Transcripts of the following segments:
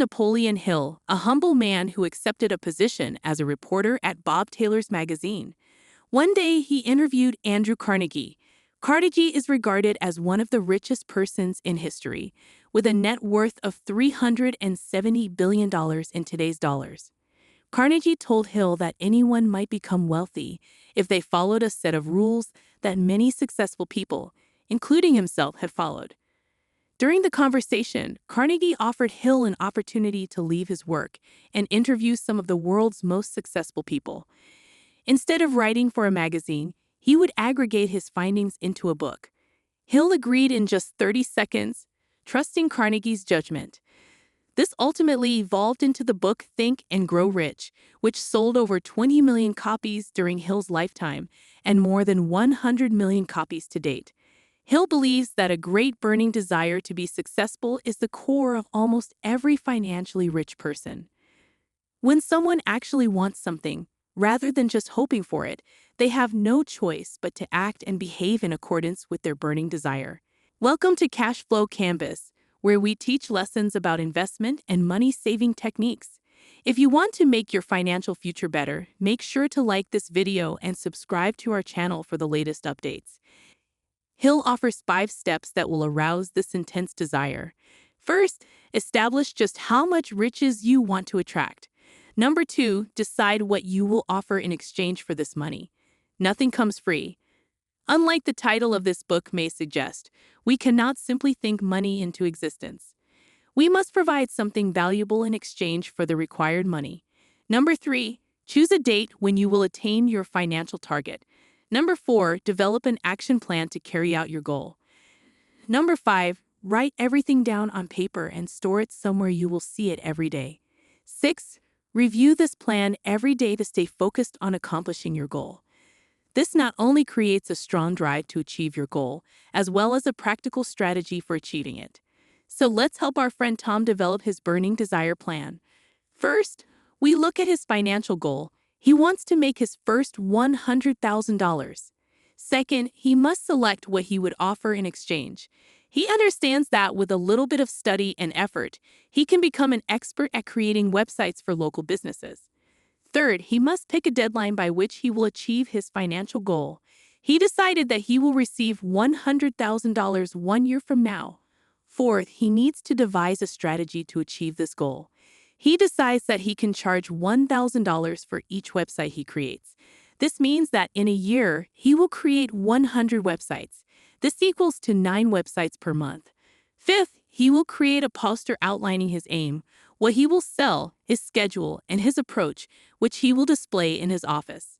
Napoleon Hill, a humble man who accepted a position as a reporter at Bob Taylor's magazine. One day, he interviewed Andrew Carnegie. Carnegie is regarded as one of the richest persons in history, with a net worth of $370 billion in today's dollars. Carnegie told Hill that anyone might become wealthy if they followed a set of rules that many successful people, including himself, had followed. During the conversation, Carnegie offered Hill an opportunity to leave his work and interview some of the world's most successful people. Instead of writing for a magazine, he would aggregate his findings into a book. Hill agreed in just 30 seconds, trusting Carnegie's judgment. This ultimately evolved into the book Think and Grow Rich, which sold over 20 million copies during Hill's lifetime and more than 100 million copies to date. Hill believes that a great burning desire to be successful is the core of almost every financially rich person. When someone actually wants something, rather than just hoping for it, they have no choice but to act and behave in accordance with their burning desire. Welcome to Cashflow Canvas, where we teach lessons about investment and money-saving techniques. If you want to make your financial future better, make sure to like this video and subscribe to our channel for the latest updates. Hill offers 5 steps that will arouse this intense desire. First, establish just how much riches you want to attract. Number 2, decide what you will offer in exchange for this money. Nothing comes free. Unlike the title of this book may suggest, we cannot simply think money into existence. We must provide something valuable in exchange for the required money. Number 3, choose a date when you will attain your financial target. Number 4, develop an action plan to carry out your goal. Number 5, write everything down on paper and store it somewhere you will see it every day. 6, review this plan every day to stay focused on accomplishing your goal. This not only creates a strong drive to achieve your goal, as well as a practical strategy for achieving it. So let's help our friend Tom develop his burning desire plan. First, we look at his financial goal. He wants to make his first $100,000. Second, he must select what he would offer in exchange. He understands that with a little bit of study and effort, he can become an expert at creating websites for local businesses. Third, he must pick a deadline by which he will achieve his financial goal. He decided that he will receive $100,000 1 year from now. Fourth, he needs to devise a strategy to achieve this goal. He decides that he can charge $1,000 for each website he creates. This means that in a year, he will create 100 websites. This equals to 9 websites per month. Fifth, he will create a poster outlining his aim, what he will sell, his schedule, and his approach, which he will display in his office.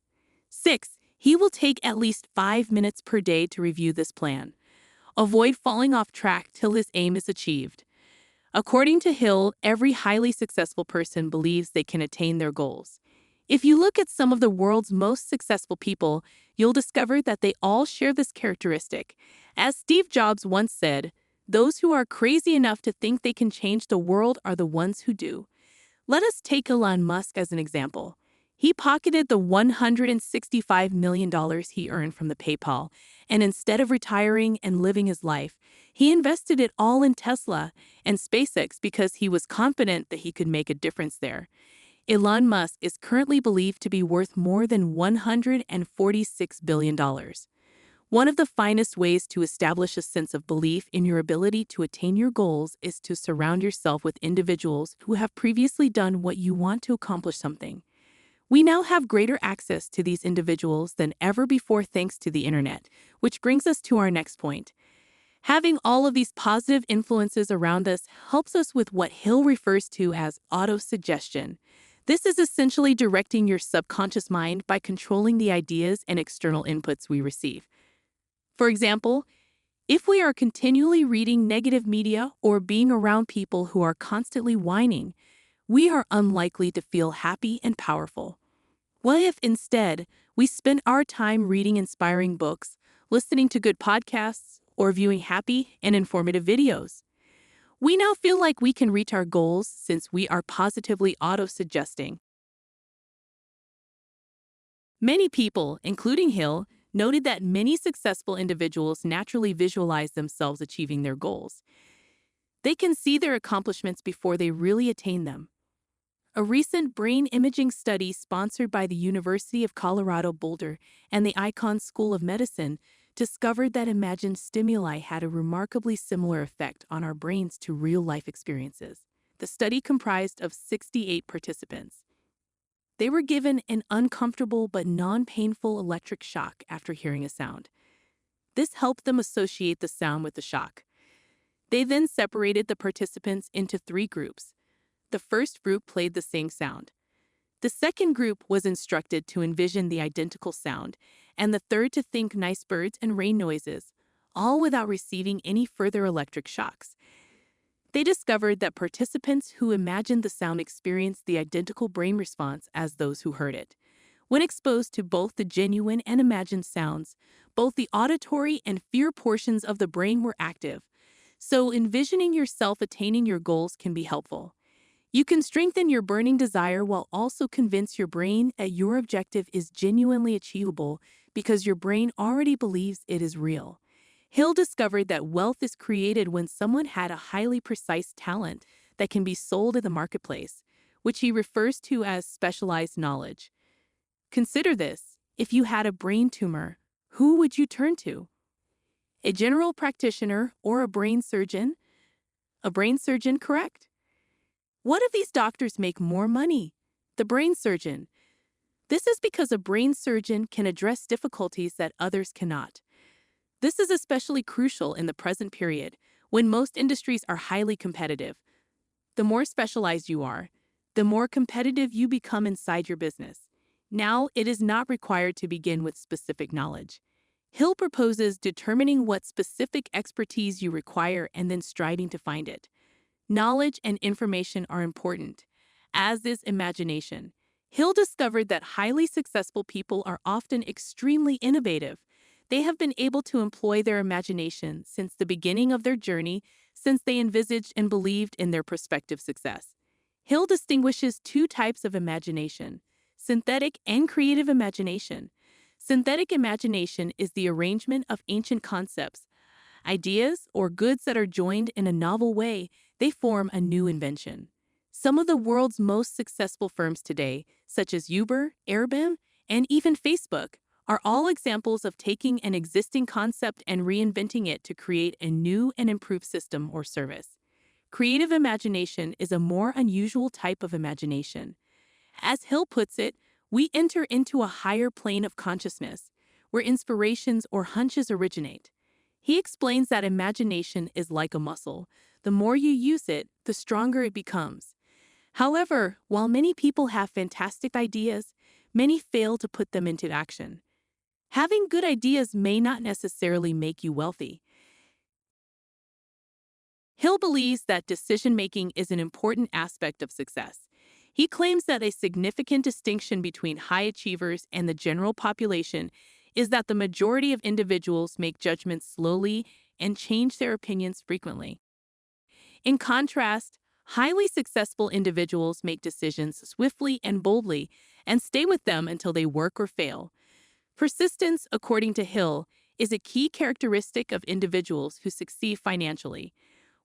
Sixth, he will take at least 5 minutes per day to review this plan. Avoid falling off track till his aim is achieved. According to Hill, every highly successful person believes they can attain their goals. If you look at some of the world's most successful people, you'll discover that they all share this characteristic. As Steve Jobs once said, "Those who are crazy enough to think they can change the world are the ones who do." Let us take Elon Musk as an example. He pocketed the $165 million he earned from the PayPal, and instead of retiring and living his life, he invested it all in Tesla and SpaceX because he was confident that he could make a difference there. Elon Musk is currently believed to be worth more than $146 billion. One of the finest ways to establish a sense of belief in your ability to attain your goals is to surround yourself with individuals who have previously done what you want to accomplish something. We now have greater access to these individuals than ever before thanks to the internet, which brings us to our next point. Having all of these positive influences around us helps us with what Hill refers to as auto-suggestion. This is essentially directing your subconscious mind by controlling the ideas and external inputs we receive. For example, if we are continually reading negative media or being around people who are constantly whining, we are unlikely to feel happy and powerful. What if instead we spend our time reading inspiring books, listening to good podcasts, or viewing happy and informative videos? We now feel like we can reach our goals since we are positively auto-suggesting. Many people, including Hill, noted that many successful individuals naturally visualize themselves achieving their goals. They can see their accomplishments before they really attain them. A recent brain imaging study sponsored by the University of Colorado Boulder and the Icahn School of Medicine discovered that imagined stimuli had a remarkably similar effect on our brains to real-life experiences. The study comprised of 68 participants. They were given an uncomfortable but non-painful electric shock after hearing a sound. This helped them associate the sound with the shock. They then separated the participants into 3 groups. The first group played the same sound. The second group was instructed to envision the identical sound, and the third to think nice birds and rain noises, all without receiving any further electric shocks. They discovered that participants who imagined the sound experienced the identical brain response as those who heard it. When exposed to both the genuine and imagined sounds, both the auditory and fear portions of the brain were active. So envisioning yourself attaining your goals can be helpful. You can strengthen your burning desire while also convince your brain that your objective is genuinely achievable because your brain already believes it is real. Hill discovered that wealth is created when someone had a highly precise talent that can be sold in the marketplace, which he refers to as specialized knowledge. Consider this: if you had a brain tumor, who would you turn to? A general practitioner or a brain surgeon? A brain surgeon, correct? What if these doctors make more money? The brain surgeon. This is because a brain surgeon can address difficulties that others cannot. This is especially crucial in the present period, when most industries are highly competitive. The more specialized you are, the more competitive you become inside your business. Now, it is not required to begin with specific knowledge. Hill proposes determining what specific expertise you require and then striving to find it. Knowledge and information are important, as is imagination. Hill discovered that highly successful people are often extremely innovative. They have been able to employ their imagination since the beginning of their journey, since they envisaged and believed in their prospective success. Hill distinguishes 2 types of imagination: synthetic and creative imagination. Synthetic imagination is the arrangement of ancient concepts, ideas, or goods that are joined in a novel way. They form a new invention. Some of the world's most successful firms today, such as Uber, Airbnb, and even Facebook, are all examples of taking an existing concept and reinventing it to create a new and improved system or service. Creative imagination is a more unusual type of imagination. As Hill puts it, we enter into a higher plane of consciousness, where inspirations or hunches originate. He explains that imagination is like a muscle. The more you use it, the stronger it becomes. However, while many people have fantastic ideas, many fail to put them into action. Having good ideas may not necessarily make you wealthy. Hill believes that decision-making is an important aspect of success. He claims that a significant distinction between high achievers and the general population is that the majority of individuals make judgments slowly and change their opinions frequently. In contrast, highly successful individuals make decisions swiftly and boldly and stay with them until they work or fail. Persistence, according to Hill, is a key characteristic of individuals who succeed financially.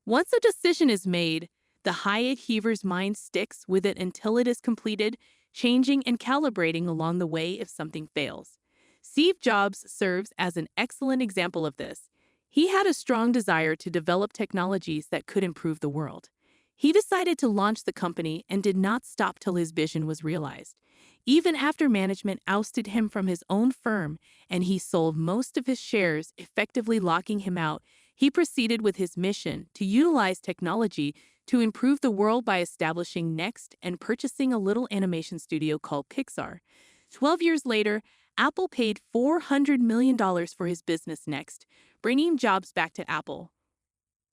Once a decision is made, the high achiever's mind sticks with it until it is completed, changing and calibrating along the way if something fails. Steve Jobs serves as an excellent example of this. He had a strong desire to develop technologies that could improve the world. He decided to launch the company and did not stop till his vision was realized. Even after management ousted him from his own firm and he sold most of his shares, effectively locking him out, he proceeded with his mission to utilize technology to improve the world by establishing Next and purchasing a little animation studio called Pixar. 12 years later, Apple paid $400 million for his business Next, bringing Jobs back to Apple.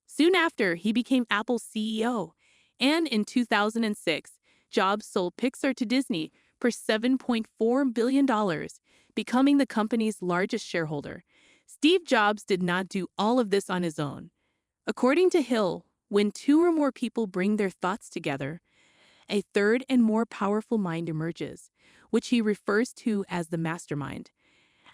Soon after, he became Apple's CEO, and in 2006, Jobs sold Pixar to Disney for $7.4 billion, becoming the company's largest shareholder. Steve Jobs did not do all of this on his own. According to Hill, when 2 or more people bring their thoughts together, a third and more powerful mind emerges, which he refers to as the mastermind.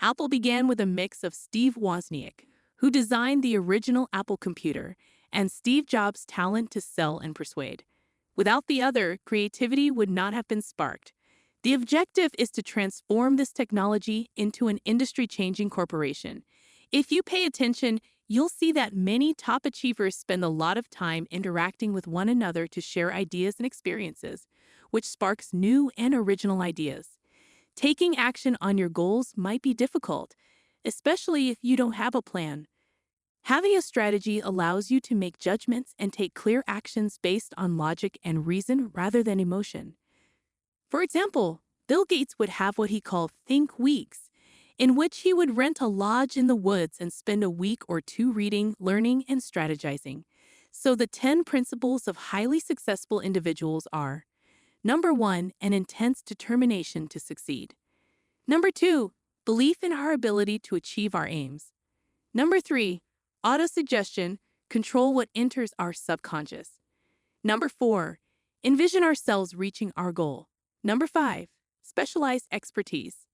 Apple began with a mix of Steve Wozniak, who designed the original Apple computer, and Steve Jobs' talent to sell and persuade. Without the other, creativity would not have been sparked. The objective is to transform this technology into an industry-changing corporation. If you pay attention, you'll see that many top achievers spend a lot of time interacting with one another to share ideas and experiences, which sparks new and original ideas. Taking action on your goals might be difficult, especially if you don't have a plan. Having a strategy allows you to make judgments and take clear actions based on logic and reason rather than emotion. For example, Bill Gates would have what he called think weeks, in which he would rent a lodge in the woods and spend a week or two reading, learning, and strategizing. So the 10 principles of highly successful individuals are: Number 1, an intense determination to succeed. Number 2, belief in our ability to achieve our aims. Number 3, autosuggestion, control what enters our subconscious. Number 4, envision ourselves reaching our goal. Number 5, specialized expertise.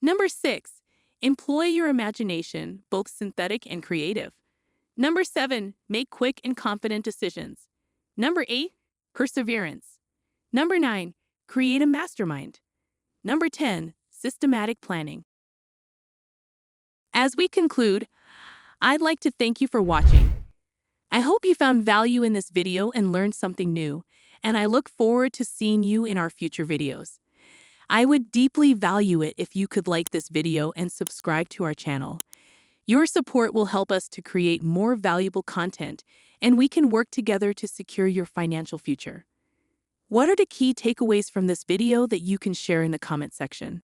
Number 6, employ your imagination, both synthetic and creative. Number 7, make quick and confident decisions. Number 8, perseverance. Number 9, create a mastermind. Number 10, systematic planning. As we conclude, I'd like to thank you for watching. I hope you found value in this video and learned something new, and I look forward to seeing you in our future videos. I would deeply value it if you could like this video and subscribe to our channel. Your support will help us to create more valuable content, and we can work together to secure your financial future. What are the key takeaways from this video that you can share in the comment section?